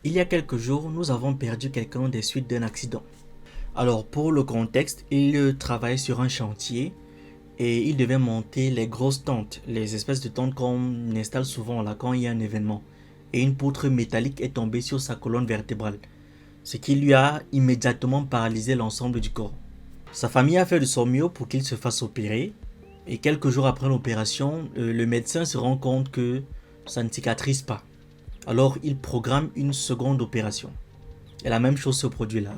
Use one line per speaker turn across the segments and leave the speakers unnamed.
Il y a quelques jours, nous avons perdu quelqu'un des suites d'un accident. Alors pour le contexte, il travaillait sur un chantier et il devait monter les grosses tentes, les espèces de tentes qu'on installe souvent là quand il y a un événement. Et une poutre métallique est tombée sur sa colonne vertébrale, ce qui lui a immédiatement paralysé l'ensemble du corps. Sa famille a fait de son mieux pour qu'il se fasse opérer et quelques jours après l'opération, le médecin se rend compte que ça ne cicatrise pas. Alors il programme une seconde opération. Et la même chose se produit là.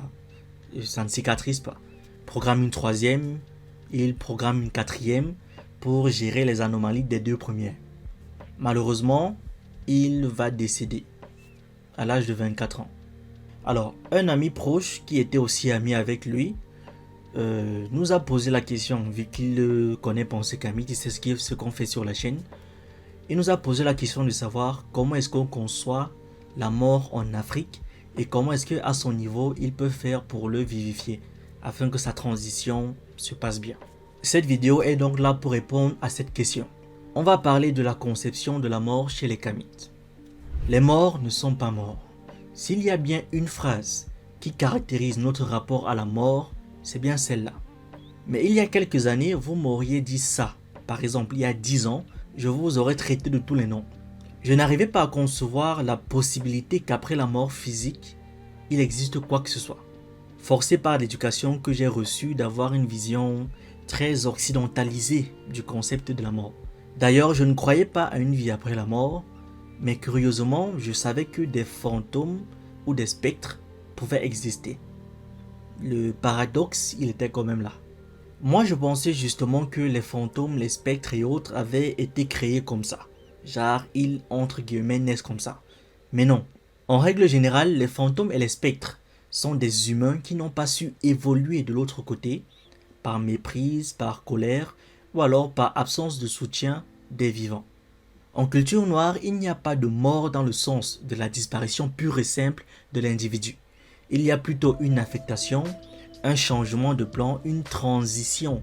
Ça ne cicatrise pas. Programme une troisième, il programme une quatrième pour gérer les anomalies des deux premières. Malheureusement, il va décéder à l'âge de 24 ans. Alors, un ami proche qui était aussi ami avec lui nous a posé la question, vu qu'il connaît Pensée Camille, il sait ce qu'on fait sur la chaîne. Il nous a posé la question de savoir comment est-ce qu'on conçoit la mort en Afrique et comment est-ce qu'à son niveau, il peut faire pour le vivifier afin que sa transition se passe bien. Cette vidéo est donc là pour répondre à cette question. On va parler de la conception de la mort chez les Kamites. Les morts ne sont pas morts. S'il y a bien une phrase qui caractérise notre rapport à la mort, c'est bien celle-là. Mais il y a quelques années, vous m'auriez dit ça. Par exemple, il y a 10 ans, je vous aurais traité de tous les noms. Je n'arrivais pas à concevoir la possibilité qu'après la mort physique, il existe quoi que ce soit. Forcé par l'éducation que j'ai reçue d'avoir une vision très occidentalisée du concept de la mort. D'ailleurs, je ne croyais pas à une vie après la mort, mais curieusement, je savais que des fantômes ou des spectres pouvaient exister. Le paradoxe, il était quand même là. Moi, je pensais justement que les fantômes, les spectres et autres avaient été créés comme ça. Genre, ils, entre guillemets, naissent comme ça. Mais non. En règle générale, les fantômes et les spectres sont des humains qui n'ont pas su évoluer de l'autre côté, par méprise, par colère, ou alors par absence de soutien des vivants. En culture noire, il n'y a pas de mort dans le sens de la disparition pure et simple de l'individu. Il y a plutôt une affectation, un changement de plan, une transition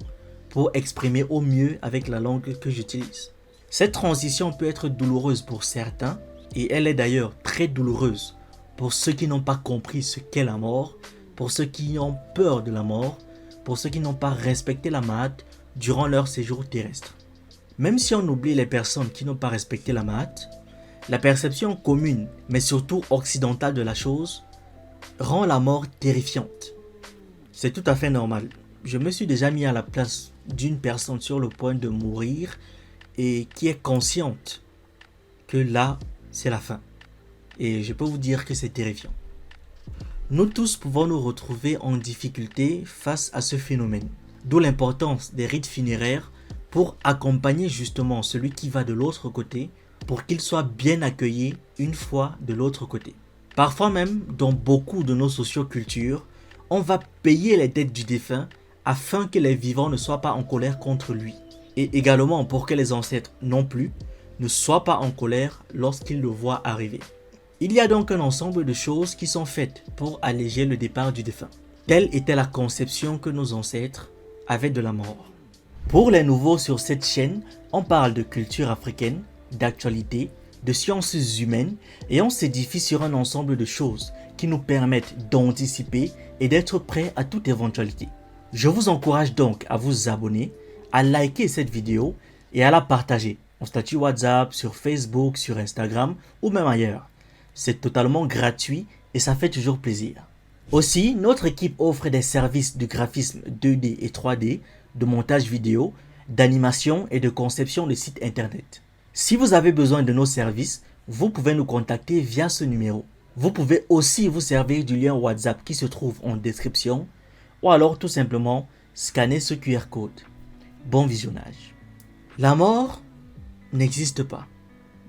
pour exprimer au mieux avec la langue que j'utilise. Cette transition peut être douloureuse pour certains et elle est d'ailleurs très douloureuse pour ceux qui n'ont pas compris ce qu'est la mort, pour ceux qui ont peur de la mort, pour ceux qui n'ont pas respecté la Maat durant leur séjour terrestre. Même si on oublie les personnes qui n'ont pas respecté la Maat, la perception commune, mais surtout occidentale de la chose, rend la mort terrifiante. C'est tout à fait normal. Je me suis déjà mis à la place d'une personne sur le point de mourir et qui est consciente que là, c'est la fin. Et je peux vous dire que c'est terrifiant. Nous tous pouvons nous retrouver en difficulté face à ce phénomène. D'où l'importance des rites funéraires pour accompagner justement celui qui va de l'autre côté pour qu'il soit bien accueilli une fois de l'autre côté. Parfois même, dans beaucoup de nos sociocultures, on va payer les dettes du défunt afin que les vivants ne soient pas en colère contre lui. Et également pour que les ancêtres non plus ne soient pas en colère lorsqu'ils le voient arriver. Il y a donc un ensemble de choses qui sont faites pour alléger le départ du défunt. Telle était la conception que nos ancêtres avaient de la mort. Pour les nouveaux sur cette chaîne, on parle de culture africaine, d'actualité, de sciences humaines et on s'édifie sur un ensemble de choses qui nous permettent d'anticiper et d'être prêts à toute éventualité. Je vous encourage donc à vous abonner, à liker cette vidéo et à la partager en statut WhatsApp, sur Facebook, sur Instagram ou même ailleurs. C'est totalement gratuit et ça fait toujours plaisir. Aussi, notre équipe offre des services de graphisme 2D et 3D, de montage vidéo, d'animation et de conception de sites internet. Si vous avez besoin de nos services, vous pouvez nous contacter via ce numéro. Vous pouvez aussi vous servir du lien WhatsApp qui se trouve en description ou alors tout simplement scanner ce QR code. Bon visionnage. La mort n'existe pas,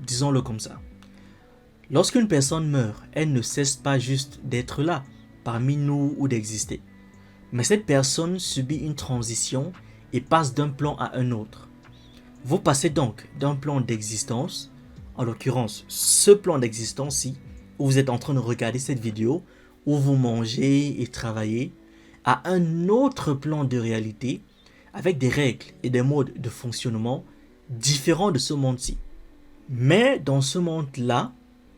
disons-le comme ça. Lorsqu'une personne meurt, elle ne cesse pas juste d'être là, parmi nous ou d'exister. Mais cette personne subit une transition et passe d'un plan à un autre. Vous passez donc d'un plan d'existence, en l'occurrence ce plan d'existence-ci, où vous êtes en train de regarder cette vidéo, où vous mangez et travaillez, à un autre plan de réalité, avec des règles et des modes de fonctionnement différents de ce monde-ci. Mais dans ce monde-là,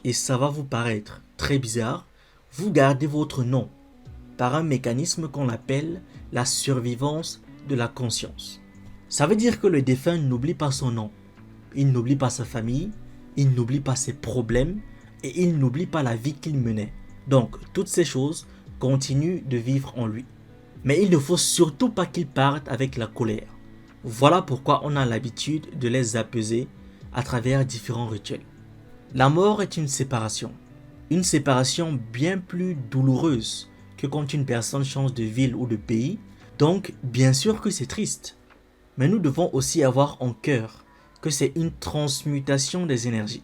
et ça va vous paraître très bizarre, vous gardez votre nom par un mécanisme qu'on appelle la survivance de la conscience. Ça veut dire que le défunt n'oublie pas son nom, il n'oublie pas sa famille, il n'oublie pas ses problèmes et il n'oublie pas la vie qu'il menait. Donc, toutes ces choses continuent de vivre en lui. Mais il ne faut surtout pas qu'il parte avec la colère. Voilà pourquoi on a l'habitude de les apaiser à travers différents rituels. La mort est une séparation bien plus douloureuse que quand une personne change de ville ou de pays. Donc, bien sûr que c'est triste. Mais nous devons aussi avoir en cœur que c'est une transmutation des énergies.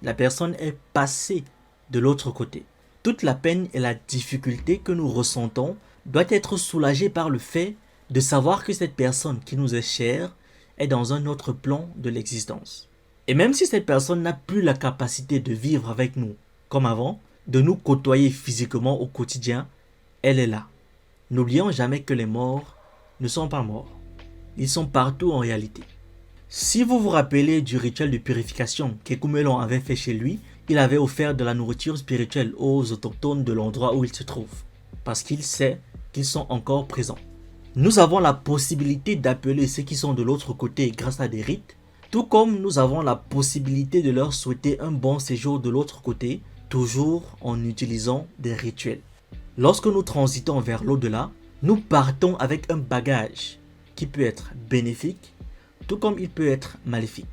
La personne est passée de l'autre côté. Toute la peine et la difficulté que nous ressentons doit être soulagée par le fait de savoir que cette personne qui nous est chère est dans un autre plan de l'existence. Et même si cette personne n'a plus la capacité de vivre avec nous comme avant, de nous côtoyer physiquement au quotidien, elle est là. N'oublions jamais que les morts ne sont pas morts. Ils sont partout en réalité. Si vous vous rappelez du rituel de purification qu'Ekumelon avait fait chez lui, il avait offert de la nourriture spirituelle aux autochtones de l'endroit où il se trouve, parce qu'il sait qu'ils sont encore présents. Nous avons la possibilité d'appeler ceux qui sont de l'autre côté grâce à des rites, tout comme nous avons la possibilité de leur souhaiter un bon séjour de l'autre côté, toujours en utilisant des rituels. Lorsque nous transitons vers l'au-delà, nous partons avec un bagage qui peut être bénéfique, tout comme il peut être maléfique.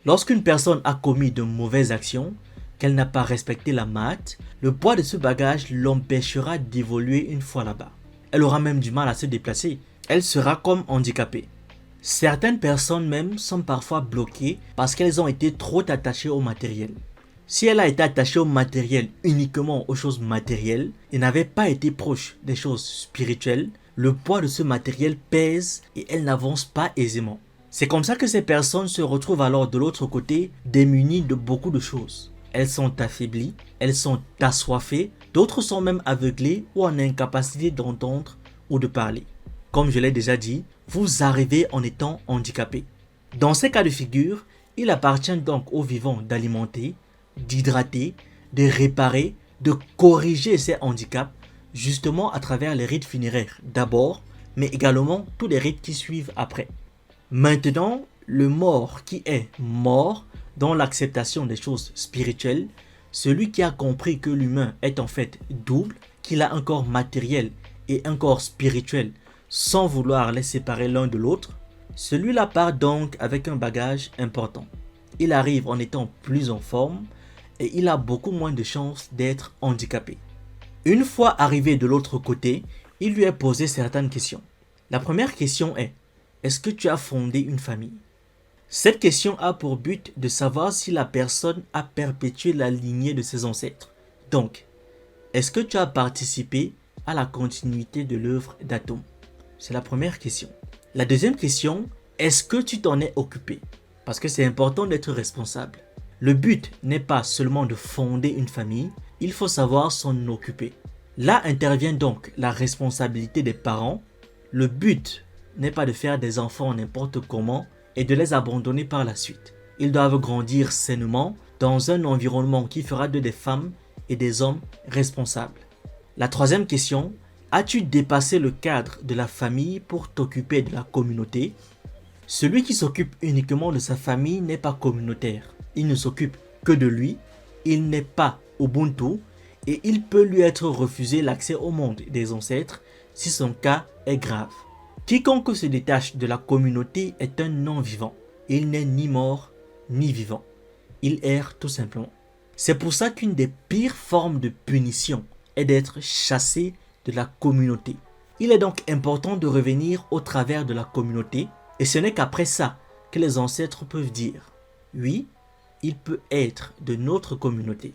Lorsqu'une personne a commis de mauvaises actions, qu'elle n'a pas respecté la mat, le poids de ce bagage l'empêchera d'évoluer une fois là-bas. Elle aura même du mal à se déplacer. Elle sera comme handicapée. Certaines personnes même sont parfois bloquées parce qu'elles ont été trop attachées au matériel. Si elle a été attachée au matériel uniquement aux choses matérielles et n'avait pas été proche des choses spirituelles, le poids de ce matériel pèse et elle n'avance pas aisément. C'est comme ça que ces personnes se retrouvent alors de l'autre côté démunies de beaucoup de choses. Elles sont affaiblies, elles sont assoiffées, d'autres sont même aveuglées ou en incapacité d'entendre ou de parler. Comme je l'ai déjà dit, vous arrivez en étant handicapé. Dans ces cas de figure, il appartient donc aux vivants d'alimenter, d'hydrater, de réparer, de corriger ces handicaps, justement à travers les rites funéraires d'abord, mais également tous les rites qui suivent après. Maintenant, le mort qui est mort dans l'acceptation des choses spirituelles, celui qui a compris que l'humain est en fait double, qu'il a un corps matériel et un corps spirituel sans vouloir les séparer l'un de l'autre, celui-là part donc avec un bagage important. Il arrive en étant plus en forme et il a beaucoup moins de chances d'être handicapé. Une fois arrivé de l'autre côté, il lui est posé certaines questions. La première question est: est-ce que tu as fondé une famille? Cette question a pour but de savoir si la personne a perpétué la lignée de ses ancêtres. Donc, est-ce que tu as participé à la continuité de l'œuvre d'Atom? C'est la première question. La deuxième question, est-ce que tu t'en es occupé? Parce que c'est important d'être responsable. Le but n'est pas seulement de fonder une famille, il faut savoir s'en occuper. Là intervient donc la responsabilité des parents. Le but n'est pas de faire des enfants n'importe comment et de les abandonner par la suite. Ils doivent grandir sainement dans un environnement qui fera d'eux des femmes et des hommes responsables. La troisième question, as-tu dépassé le cadre de la famille pour t'occuper de la communauté? Celui qui s'occupe uniquement de sa famille n'est pas communautaire. Il ne s'occupe que de lui, il n'est pas Ubuntu et il peut lui être refusé l'accès au monde des ancêtres si son cas est grave. Quiconque se détache de la communauté est un non-vivant. Il n'est ni mort ni vivant. Il erre tout simplement. C'est pour ça qu'une des pires formes de punition est d'être chassé de la communauté. Il est donc important de revenir au travers de la communauté et ce n'est qu'après ça que les ancêtres peuvent dire « Oui, il peut être de notre communauté ».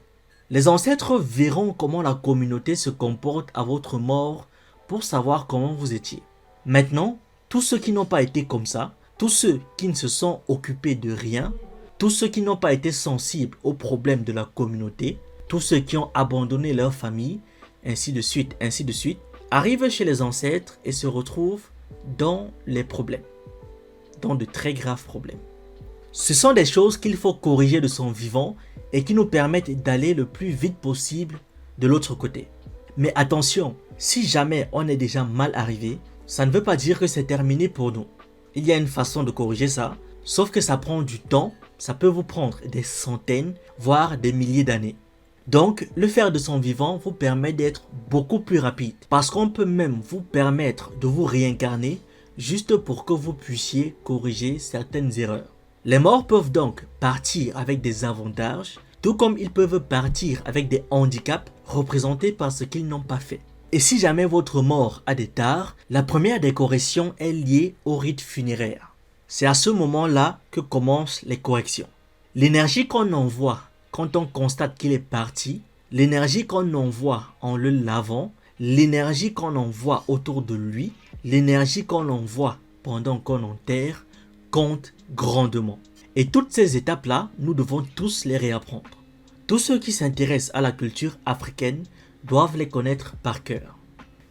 Les ancêtres verront comment la communauté se comporte à votre mort pour savoir comment vous étiez. Maintenant, tous ceux qui n'ont pas été comme ça, tous ceux qui ne se sont occupés de rien, tous ceux qui n'ont pas été sensibles aux problèmes de la communauté, tous ceux qui ont abandonné leur famille, ainsi de suite, arrivent chez les ancêtres et se retrouvent dans les problèmes, dans de très graves problèmes. Ce sont des choses qu'il faut corriger de son vivant et qui nous permettent d'aller le plus vite possible de l'autre côté. Mais attention, si jamais on est déjà mal arrivé, ça ne veut pas dire que c'est terminé pour nous. Il y a une façon de corriger ça, sauf que ça prend du temps, ça peut vous prendre des centaines, voire des milliers d'années. Donc, le faire de son vivant vous permet d'être beaucoup plus rapide, parce qu'on peut même vous permettre de vous réincarner juste pour que vous puissiez corriger certaines erreurs. Les morts peuvent donc partir avec des avantages, tout comme ils peuvent partir avec des handicaps représentés par ce qu'ils n'ont pas fait. Et si jamais votre mort a des tares, la première des corrections est liée au rite funéraire. C'est à ce moment-là que commencent les corrections. L'énergie qu'on envoie quand on constate qu'il est parti, l'énergie qu'on envoie en le lavant, l'énergie qu'on envoie autour de lui, l'énergie qu'on envoie pendant qu'on enterre, compte grandement. Et toutes ces étapes-là, nous devons tous les réapprendre. Tous ceux qui s'intéressent à la culture africaine doivent les connaître par cœur.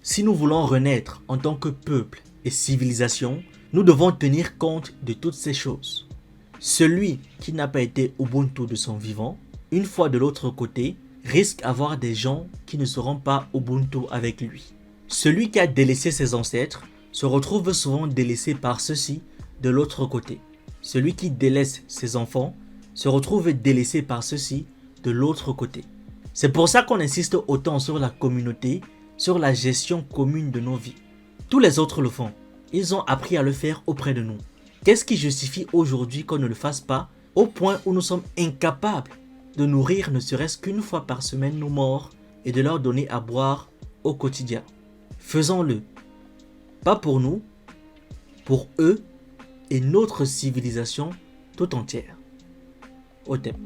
Si nous voulons renaître en tant que peuple et civilisation, nous devons tenir compte de toutes ces choses. Celui qui n'a pas été Ubuntu de son vivant, une fois de l'autre côté, risque d'avoir des gens qui ne seront pas Ubuntu avec lui. Celui qui a délaissé ses ancêtres se retrouve souvent délaissé par ceux-ci de l'autre côté. Celui qui délaisse ses enfants se retrouve délaissé par ceux-ci de l'autre côté. C'est pour ça qu'on insiste autant sur la communauté, sur la gestion commune de nos vies. Tous les autres le font. Ils ont appris à le faire auprès de nous. Qu'est-ce qui justifie aujourd'hui qu'on ne le fasse pas, au point où nous sommes incapables de nourrir ne serait-ce qu'une fois par semaine nos morts et de leur donner à boire au quotidien? Faisons-le. Pas pour nous, pour eux et notre civilisation tout entière. Au thème.